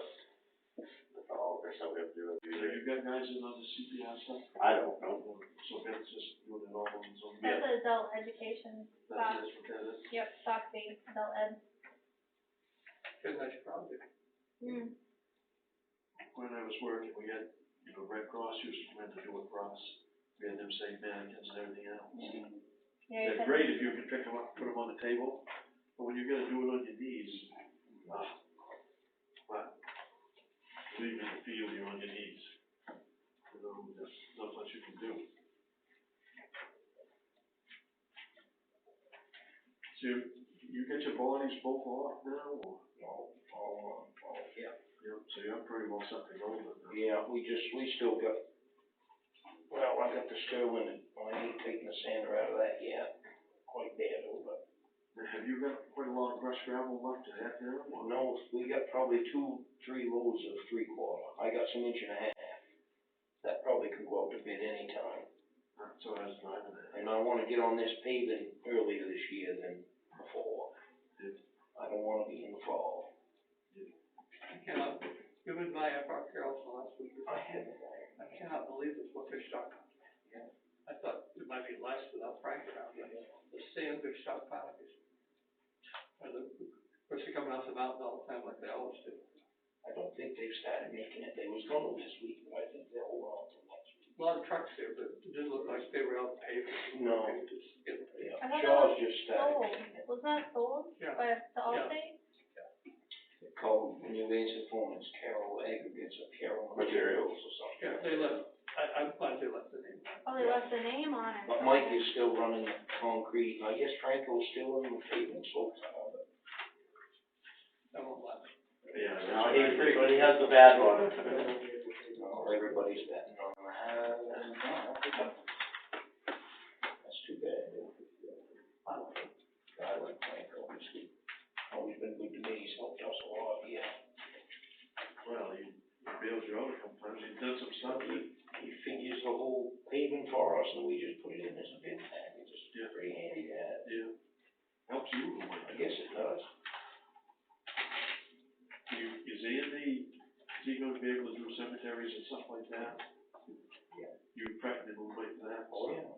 that's all there's stuff we have to do. So you got guys in on the CPR stuff? I don't know. So Ben's just doing it all on his own? That's adult education, That's what that is? yep, stock B, adult ed. It's a nice project. When I was working, we had, Red Cross used to come in to do it for us. We had them say mannequins and everything else. Yeah, They're great if you can pick them up, put them on the table, but when you gotta do it on your knees, but believe me, the feel you're on your knees. There's not much you can do. So you get your bodies both off now, or? Yeah. Yeah, so you're pretty well set to go with it now. Yeah, we still got, well, I got the Sterling, I ain't taking the sander out of that yet, quite bad over. Now, have you got quite a lot of brush gravel left to have now, or? No, we got probably 2-3 loads of 3/4, I got some 1.5 inches. That probably can go out to bid anytime. That's what I was driving at. And I wanna get on this paving earlier this year than before. I don't wanna be in the fall. You went by Park Carroll's last week. I haven't. I cannot believe this, what their stockpile. Yeah. I thought it might be less without Frank around, but the sand they're stockpiling is Especially coming off the mountain all the time like they always do. I don't think they've started making it, they was gonna this week, but I think they'll hold on till next week. A lot of trucks there, but it didn't look like they were out paving. No. Just get it. Yeah, I thought that Shaw's was just started sold, making it. wasn't that sold Yeah. by the Allstate? They're called, when you answer the phone, it's Carroll Aggregates or Carroll Materials or something. Yeah, they left, I'm glad they left the name. Oh, they left the name on it. But Mike is still running concrete, and I guess Franco's still in the pavement so far, but. I won't laugh. Yeah. No, but he has the bad one. No, everybody's betting on that. That's too bad. I like Franco, he's always been good to me, he's helped us a lot, yeah. Well, he bailed you out a couple times, he's done some stuff that, He figures the whole paving for us, and we just put it in as a bid package, it's Yeah. pretty handy to have. yeah, helps you a little I bit. guess it does. Is Andy, is he gonna be able to do cemeteries and stuff like that? Yeah. You prepping him a little bit for that? Oh, yeah.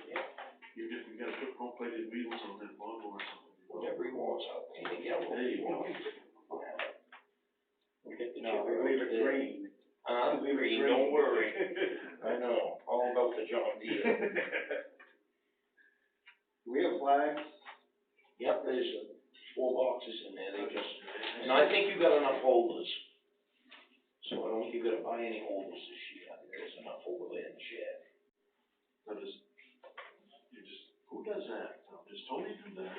Yeah. You gotta put chrome-plated wheels on that lawnmower or something. Whatever he wants, I'll paint it yellow. There you go. We get the No, chip we leave over it there. green. Leave it green, don't worry. I know, all about the John Deere. Do we have flags? Yep, there's 4 boxes in there, they just, and I think you got enough holders. So I don't think you gotta buy any holders this year, I think there's enough over there in the shed. Who does that? Does Tony do that?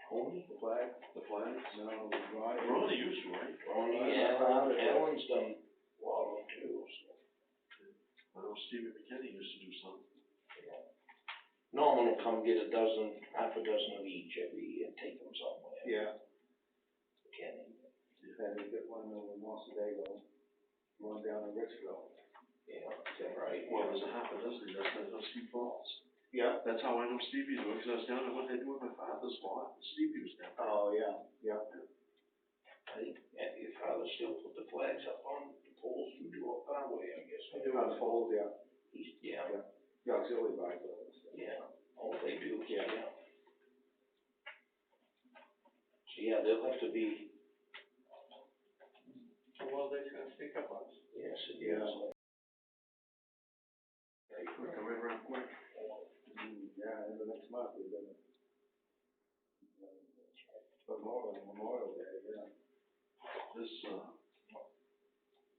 Tony? The flag? The flags? No, Ronnie. Ronnie used to, right? Ronnie, Alan's done a lot of them too, so. I know Stephen McKinney used to do some. Norman will come get half a dozen of each every year and take them somewhere. Yeah, Kenny. and we get one over in Montsedago, one down in Richville. Yeah, is that right? Well, there's a half a dozen, that's Steve Falls. Yeah. That's how I know Stevie's doing, because I was down at what they do with my father's lot, Stevie was down there. Oh, yeah, yeah. I think, your father still put the flags up on the poles you do up that way, I guess. I do on the poles, yeah. Yeah, The auxiliary bike, though. yeah, all they do, Yeah. So, yeah, they'll have to be, Well, they're gonna sneak up on us. yes, it is. Yeah. Very quick, I ran around quick. Yeah, in the next month, we're gonna. Memorial Day, yeah. This,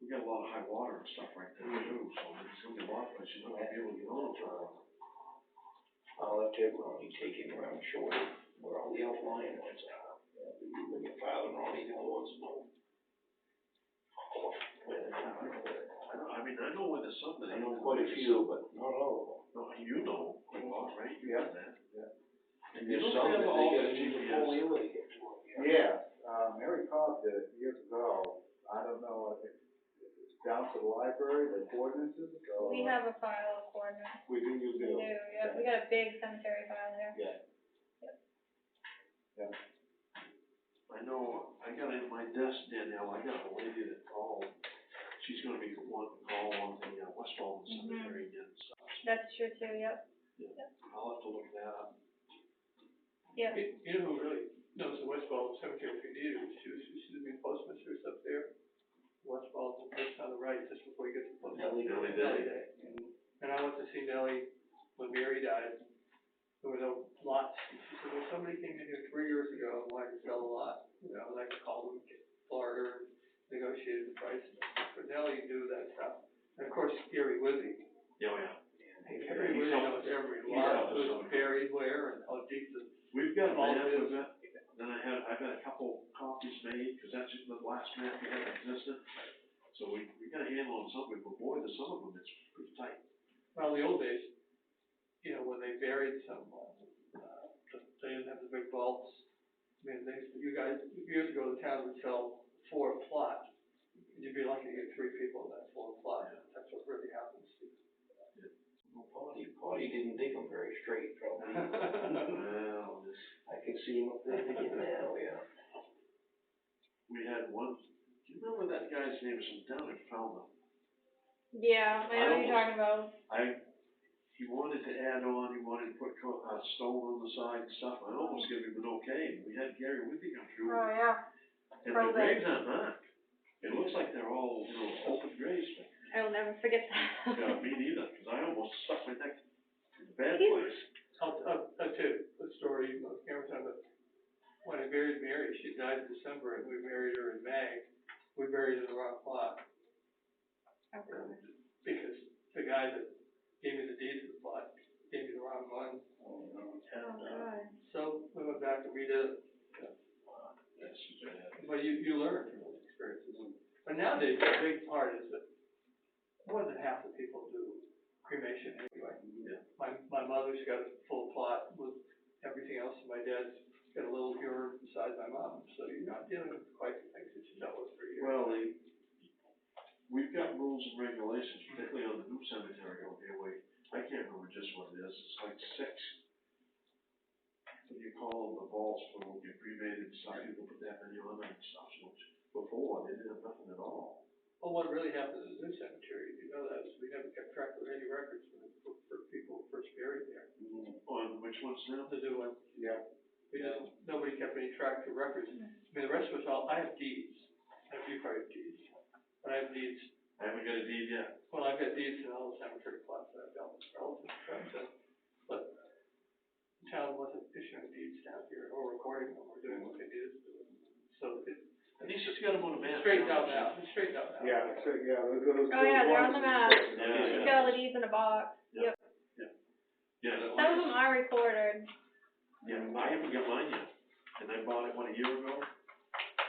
we got a lot of high water and stuff right there too, so there's gonna be a lot of places you're not gonna be able to get on for a while. I'll have to, Ronnie take him around short where all the outlying ones are. Yeah, you and your father, Ronnie, the ones know. I know where there's something. I know quite a few, but not all of them. No, you know, a lot, right? You got that. And You there's don't some have that all they gotta the use a GPS. 4-wheeler to get to them. Yeah, Mary Cobb did it years ago. I don't know if it's down to the library, the coordinates, or. We have a file of coordinates. We do, you We do. do, yeah, we got a big cemetery file there. Yeah. Yeah. I know, I got it in my desk, Danielle, I got a lady that called, she's gonna be wanting to call on the West Walton Cemetery again, so. That's true too, yep. I'll have to look that up. Yep. You know who really knows the West Walton Cemetery if you need it? She used to be postmistress up there. West Walton, just on the right, just before you get to the post. Nellie Day. And I went to see Nellie when Mary died. There was a lot, she said, well, somebody came in here 3 years ago and wanted to sell a lot. You know, and I called them, Florida, and negotiated the price. But Nellie knew that stuff. And of course, Gary Wizzy. Yeah, yeah. Gary Wizzy knows every lot, who's buried where and how deep the. We've got a All map it of is. it, then I got a couple copies made, cause that's just the last map we had existed. So we got a handle on some of it, but boy, there's some of them, it's pretty tight. Well, the old days, you know, when they buried some, they didn't have the big vaults. I mean, you guys, years ago, the town would sell 4 a plot. You'd be lucky to get 3 people in that 4 a plot. That's what really happens. Potty didn't dig them very straight, probably. Well, I can see him up there digging now, yeah. we had one, do you remember that guy's name, was down in Falmouth? Yeah, I know what you're talking about. he wanted to add on, he wanted to put stone on the side and stuff, I almost gave him an okay, we had Gary Whitney come through. Oh, yeah. And the graves aren't marked, it looks like they're all, you know, open graves, but, I will never forget that. me neither, cause I almost stuck my neck in the bad place. I'll tell you a story, you know, Cameron said, but when I buried Mary, she died in December, and we buried her in May. We buried her in the wrong plot. Because the guy that gave me the deed to the plot gave me the wrong one. Oh, God. So we went back and redid it. That's bad. But you learn from those experiences. But nowadays, the big part is that more than half the people do cremation anyway. Yeah. My mother's got a full plot with everything else, and my dad's got a little urn beside my mom, so you're not dealing with quite the things that you dealt with for years. Well, we've got rules and regulations, particularly on the new cemetery over here, where, I can't remember just what it is, it's like 6. What do you call them, the vaults for when you cremated and stuff, people put that many on there and stuff, so before, they didn't have nothing at all. Well, what really happened in the new cemetery, if you know that, is we never kept track of any records for people who first buried there. On which ones now? The new one. Yeah. Nobody kept any track of records. I mean, the rest of us all, I have deeds. I have a few private deeds. But I have deeds. I haven't got a deed yet. Well, I've got deeds in all the cemetery plots that I've dealt with relatives and friends in. But the town wasn't issuing deeds down here or recording them or doing what they needed to do. So At least it's got them on a map. straightened out now. It's straightened out now. Yeah, so, yeah, those Oh, yeah, they're on the map. Yeah. She's got all the deeds in a box. Yeah. Yep. Yeah. Some of them are recorded. Yeah, I haven't got mine yet, and I bought it, a year ago?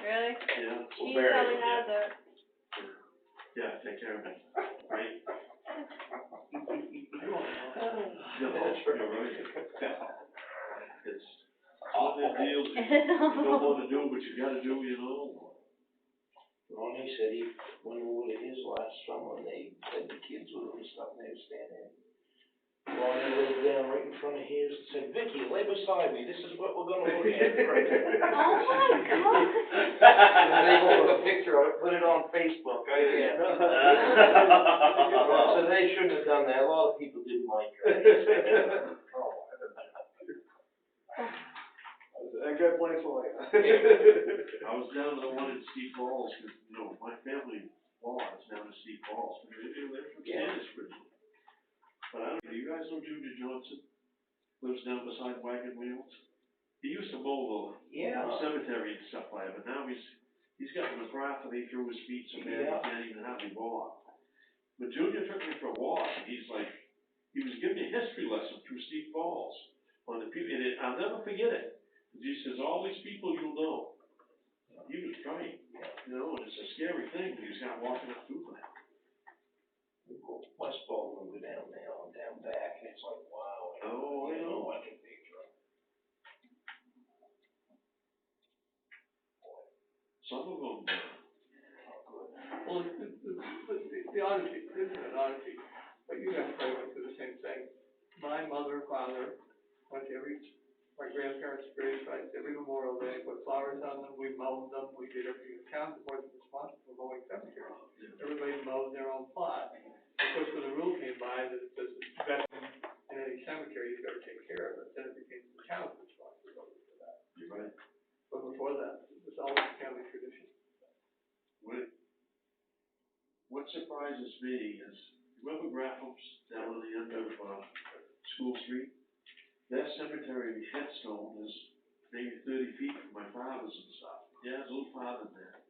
Really? Yeah. She probably has it. Yeah, take care of it, right? You won't know. No, you're right. It's one of the deals you don't wanna do, but you gotta do, you know? Ronnie said he went over to his last summer, and they had the kids with him and stuff, and they were standing. Ronnie laid down right in front of his and said, "Vicky, lay beside me, this is what we're gonna look at." Oh, my God. And then they took a picture of it, put it on Facebook, So they shouldn't have done that, a lot of people didn't like that. I got plans for later. I was down to the one in Steep Falls, cause, you know, my family law is down in Steep Falls, they're from Sanders originally. But I don't know, you guys know Junior Johnson, lives down beside Wagon Wheels? He used to mow the cemetery and stuff like that, but now he's got nephropathy through his feet so bad he can't even hardly walk. But Junior took me for a walk, and he's like, he was giving me a history lesson through Steep Falls on the people, and I'll never forget it. He says, all these people you'll know. He was right, you know, and it's a scary thing when he's got walking up through that. West Baldwin, go down there, down back, and it's like, wow. Oh, I know. I can picture it. Some of them, Well, the oddity, this is an oddity, but you guys probably went through the same thing. My mother and father went to my grandparents' grave sites every Memorial Day, put flowers on them, we mowed them, we did everything. The town wasn't responsible for mowing cemeteries. Everybody mowed their own plot. Of course, when the rule came by that it says veteran in any cemetery, you've got to take care of it, then it became the town's responsibility for that. you're right. But before that, it was always a family tradition. What surprises me is, remember Graffham's down on the end of, School Street? Their cemetery headstone is maybe 30 feet from my father's and stuff. Yeah, there's a little farther than that.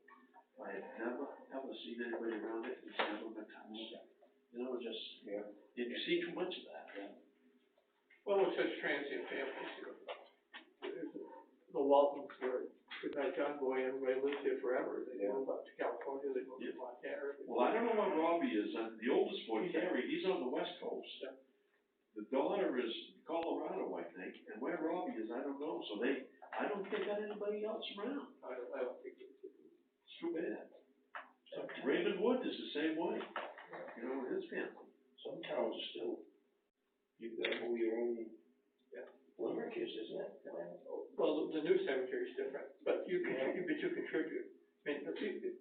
I have never, ever seen anybody around it, it's never been touched. You know, just, did you see too much of that? Well, with such transient families, you know, the Waltons were, with that John Boy, everybody lives here forever. They move up to California, they move to Montana. Well, I don't know what Robbie is, the oldest boy, Terry, he's on the West Coast. The daughter is Colorado, I think, and where Robbie is, I don't know, so I don't think they got anybody else around. I don't think It's too bad. Raymond Wood is the same way, you know, with his family. Some towns still, you've got to move your own limerick is, isn't it? well, the new cemetery is different, but you contribute. I mean,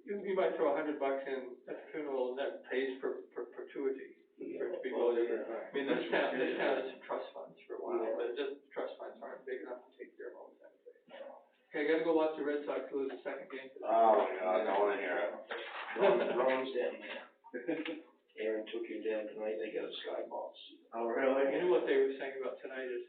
you might throw $100 in at the funeral, and that pays for perpetuity for it to be going Oh, they're gonna try. I mean, this town had some trust funds for a while, but trust funds aren't big enough to take care of all this activity. Okay, I gotta go watch the Red Sox lose the second game. Oh my God, I wanna hear it. Ron's down there. Aaron took him down tonight, they got a skybox. Oh, really? You know what they were saying about tonight is,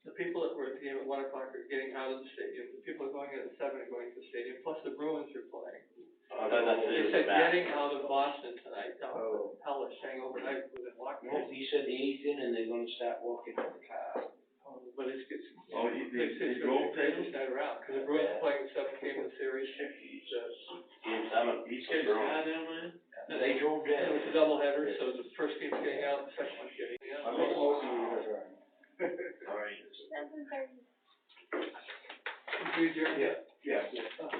the people that were at the game at 1 o'clock are getting out of the stadium, the people are going in at 7 are going to the stadium, plus the Bruins are playing. That's They it, said back. getting out of Boston tonight, hell, they're staying overnight within walking. Well, he said the 8th inning, they're gonna start walking to the car. But it's, Oh, they drove the craziest night around, cause the Bruins are playing the 7th game of the series. Game 7. These guys got down there? They drove And it down. was a doubleheader, so the first team's getting out, the second one's getting I out. make a motion, you guys are. All right. 7:30. Do you adjourn? Yeah. Okay.